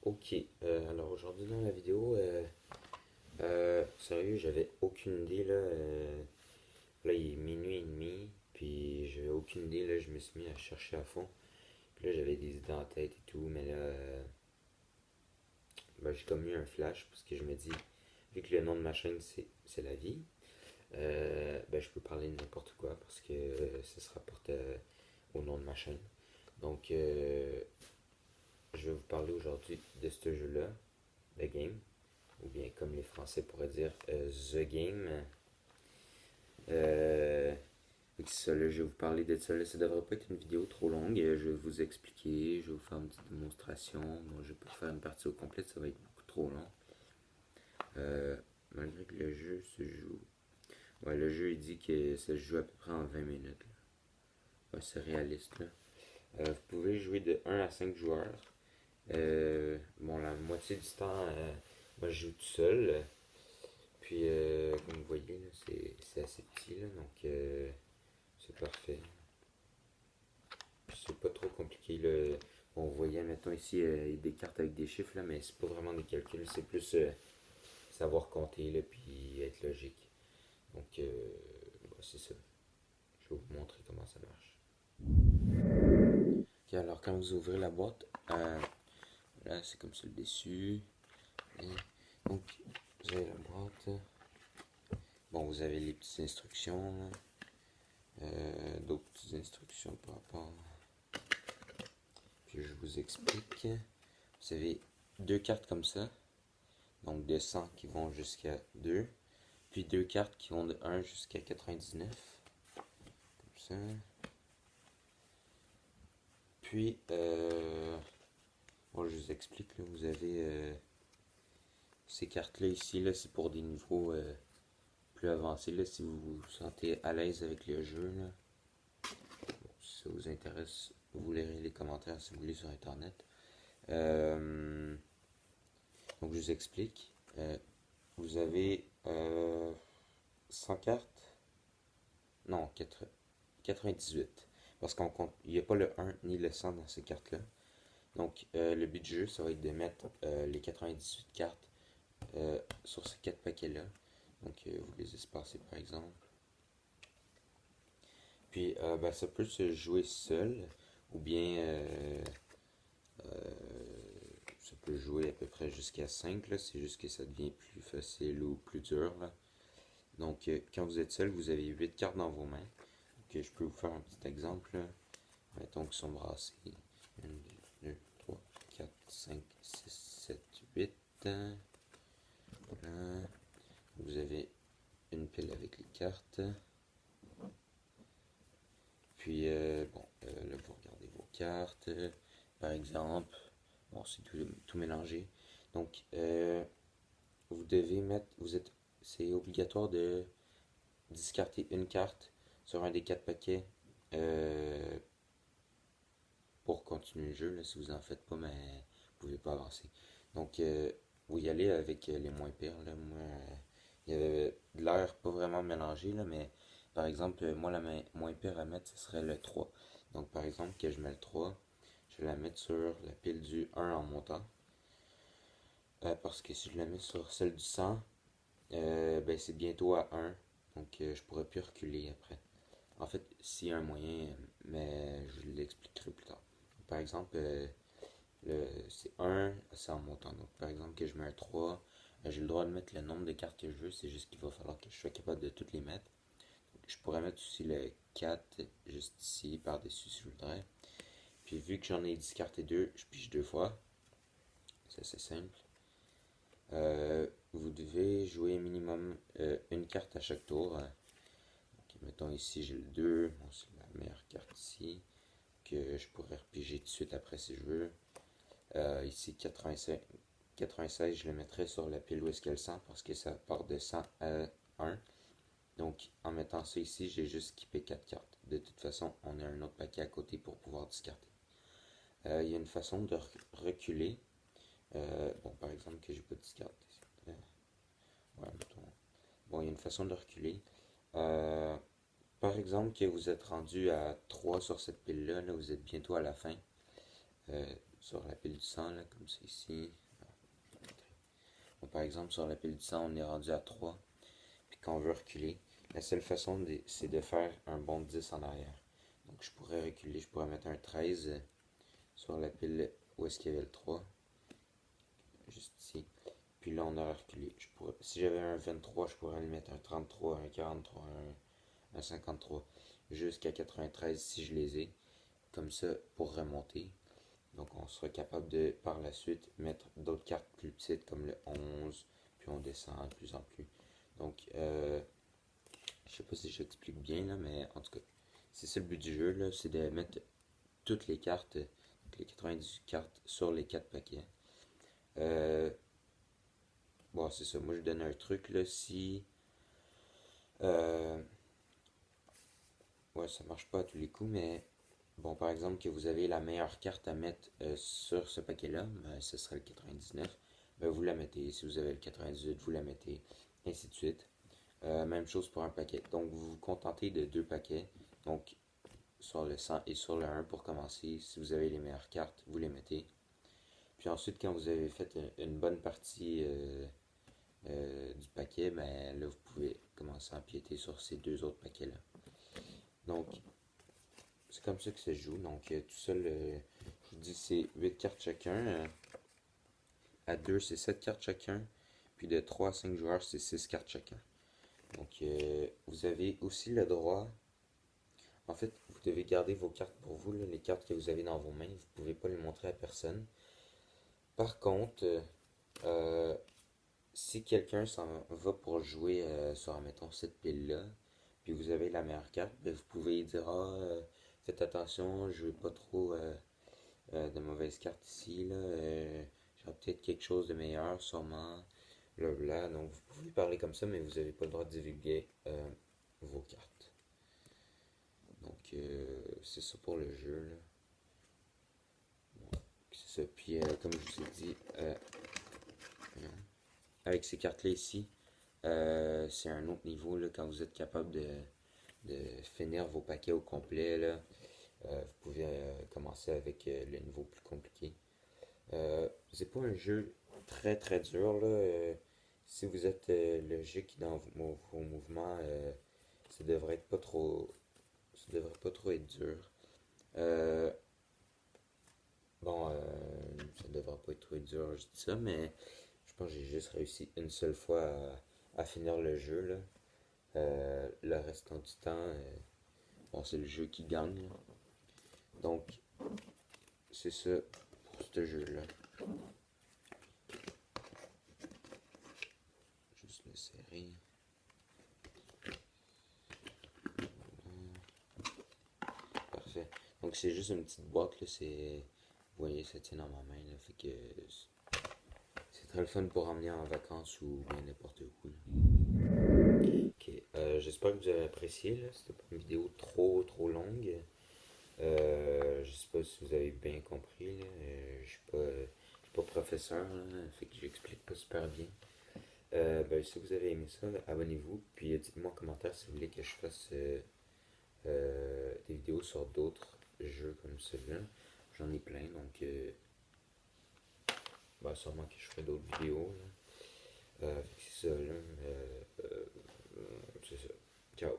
Ok, alors aujourd'hui dans la vidéo, sérieux, j'avais aucune idée là. Là, il est minuit et demi, puis j'avais aucune idée là. Je me suis mis à chercher à fond. Puis là, j'avais des idées en tête et tout, mais là, ben, j'ai comme eu un flash parce que je me dis, vu que le nom de ma chaîne c'est la vie, ben je peux parler de n'importe quoi parce que ça se rapporte au nom de ma chaîne. Donc, je vais vous parler aujourd'hui de ce jeu-là, The Game, ou bien comme les Français pourraient dire The Game. Euh, ça, là, je vais vous parler de ça. Là, ça devrait pas être une vidéo trop longue. Je vais vous expliquer, je vais vous faire une petite démonstration. Bon, je vais pas faire une partie au complet, ça va être beaucoup trop long. Euh, Malgré que le jeu se joue. Ouais, le jeu il dit que ça se joue à peu près en 20 minutes. Ouais, c'est réaliste là. Vous pouvez jouer de 1 à 5 joueurs. Bon, la moitié du temps, moi je joue tout seul. Puis, comme vous voyez, là, c'est assez petit, là, donc c'est parfait. Puis c'est pas trop compliqué. Là. Bon, vous voyez, mettons ici, il y a des cartes avec des chiffres, là, mais c'est pas vraiment des calculs, c'est plus savoir compter, là, puis être logique. Donc, bah, c'est ça. Je vais vous montrer comment ça marche. Ok, alors quand vous ouvrez la boîte, là, c'est comme ça le dessus. Et donc, vous avez la boîte. Bon, vous avez les petites instructions, là. D'autres petites instructions par rapport. Puis je vous explique. Vous avez deux cartes comme ça. Donc de 100 qui vont jusqu'à 2. Puis deux cartes qui vont de 1 jusqu'à 99. Comme ça. Puis, bon, je vous explique. Là, vous avez ces cartes-là ici. Là, c'est pour des niveaux plus avancés. Là, si vous vous sentez à l'aise avec le jeu. Là. Bon, si ça vous intéresse, vous lirez les commentaires si vous voulez sur Internet. Donc je vous explique. Vous avez 100 cartes. Non, 98. Parce qu'on compte, il n'y a pas le 1 ni le 100 dans ces cartes-là. Donc le but du jeu, ça va être de mettre les 98 cartes sur ces 4 paquets-là. Donc vous les espacez par exemple. Puis ben, ça peut se jouer seul ou bien ça peut jouer à peu près jusqu'à 5 là. C'est juste que ça devient plus facile ou plus dur là. Donc, quand vous êtes seul, vous avez 8 cartes dans vos mains. Donc, je peux vous faire un petit exemple. Là. Mettons qu'ils sont brassés. 1, 2, 3, 4, 5, 6, 7, 8. Voilà. Vous avez une pile avec les cartes. Puis, bon, là, vous regardez vos cartes. Par exemple, bon, c'est tout mélangé. Donc, vous devez mettre, c'est obligatoire de discarter une carte sur un des 4 paquets euh, pour continuer le jeu. Là, si vous en faites pas, mais vous pouvez pas avancer. Donc, vous y allez avec les moins pires. Là. Moi, il y avait de l'air pas vraiment mélangé, là, mais par exemple, moi, la moins pire à mettre, ce serait le 3. Donc, par exemple, que je mets le 3, je vais la mettre sur la pile du 1 en montant. Parce que si je la mets sur celle du 100, ben, c'est bientôt à 1. Donc, je pourrais plus reculer après. En fait, s'il y a un moyen, mais je l'expliquerai plus tard. Par exemple, c'est 1, c'est en montant. Donc, par exemple, que je mets un 3, j'ai le droit de mettre le nombre de cartes que je veux, c'est juste qu'il va falloir que je sois capable de toutes les mettre. Donc, je pourrais mettre aussi le 4 juste ici, par-dessus si je voudrais. Puis, vu que j'en ai discarté 2, je pige 2 fois. C'est assez simple. Vous devez jouer minimum une carte à chaque tour. Donc, mettons ici, j'ai le 2. Bon, c'est la meilleure carte ici. Que je pourrais repiger tout de suite après si je veux. Ici, 96, je le mettrai sur la pile où est-ce qu'elle 100 parce que ça part de 100 à 1. Donc, en mettant ça ici, j'ai juste skippé 4 cartes. De toute façon, on a un autre paquet à côté pour pouvoir discarter. Il y a une façon de reculer. Bon, par exemple, que j'ai pas discardé. Ouais, mettons. Bon, il y a une façon de reculer. Euh, Par exemple, que vous êtes rendu à 3 sur cette pile-là, là, vous êtes bientôt à la fin. Euh, sur la pile du sang, là, comme c'est ici. Bon, par exemple, sur la pile du sang, on est rendu à 3, puis qu'on veut reculer, la seule façon, c'est de faire un bond de 10 en arrière. Donc, je pourrais reculer, je pourrais mettre un 13 sur la pile où est-ce qu'il y avait le 3, juste ici. Puis là, on aurait reculé. Si j'avais un 23, je pourrais le mettre un 33, un 43, un 53, jusqu'à 93 si je les ai. Comme ça, pour remonter. Donc, on sera capable de, par la suite, mettre d'autres cartes plus petites comme le 11, puis on descend de plus en plus. Donc, je sais pas si j'explique bien, là, mais en tout cas, c'est ça le but du jeu, là, c'est de mettre toutes les cartes, les 98 cartes sur les 4 paquets. Euh, bon, c'est ça. Moi, je donne un truc, là, si... Euh, ouais, ça marche pas à tous les coups, mais... Bon, par exemple, que vous avez la meilleure carte à mettre sur ce paquet-là, ben, ce serait le 99. Ben, vous la mettez. Si vous avez le 98, vous la mettez. Ainsi de suite. Même chose pour un paquet. Donc, vous vous contentez de deux paquets. Donc, sur le 100 et sur le 1 pour commencer. Si vous avez les meilleures cartes, vous les mettez. Puis ensuite, quand vous avez fait une bonne partie du paquet, ben là, vous pouvez commencer à empiéter sur ces deux autres paquets-là. Donc, c'est comme ça que ça se joue. Donc, tout seul, je vous dis, c'est 8 cartes chacun. À 2, c'est 7 cartes chacun. Puis de 3 à 5 joueurs, c'est 6 cartes chacun. Donc, vous avez aussi le droit. En fait, vous devez garder vos cartes pour vous, là, les cartes que vous avez dans vos mains. Vous ne pouvez pas les montrer à personne. Par contre, euh, si quelqu'un s'en va pour jouer sur, mettons, cette pile-là, puis vous avez la meilleure carte, ben, vous pouvez dire, ah, faites attention, je veux pas trop de mauvaises cartes ici, là, j'aurai peut-être quelque chose de meilleur, sûrement, blabla. Donc, vous pouvez parler comme ça, mais vous n'avez pas le droit de divulguer vos cartes. Donc, c'est ça pour le jeu, là. Bon, c'est ça. Puis, comme je vous ai dit, avec ces cartes-là ici, c'est un autre niveau là, quand vous êtes capable de finir vos paquets au complet. Là, vous pouvez commencer avec le niveau plus compliqué. C'est pas un jeu très très dur. Là, si vous êtes logique dans vos mouvements, ça devrait être pas trop. Ça devrait pas trop être dur. Euh, bon, ça devrait pas être trop dur, je dis ça, mais je pense que j'ai juste réussi une seule fois à finir le jeu. Là. Le restant du temps, bon, c'est le jeu qui gagne. Donc, c'est ça pour ce jeu-là. Juste le serrer. Parfait. Donc, c'est juste une petite boîte. Là, vous voyez, ça tient dans ma main. Là, fait que c'est très le fun pour emmener en vacances ou bien n'importe où. Là. Ok, j'espère que vous avez apprécié. Là. C'était pas une vidéo trop trop longue. Je sais pas si vous avez bien compris. Là. Je suis pas professeur, là, fait que j'explique pas super bien. Ben, si vous avez aimé ça, abonnez-vous. Puis dites-moi en commentaire si vous voulez que je fasse des vidéos sur d'autres jeux comme celui-là. J'en ai plein, donc ben, sûrement que je ferai d'autres vidéos. Là. C'est ça, là. C'est ça. Ciao.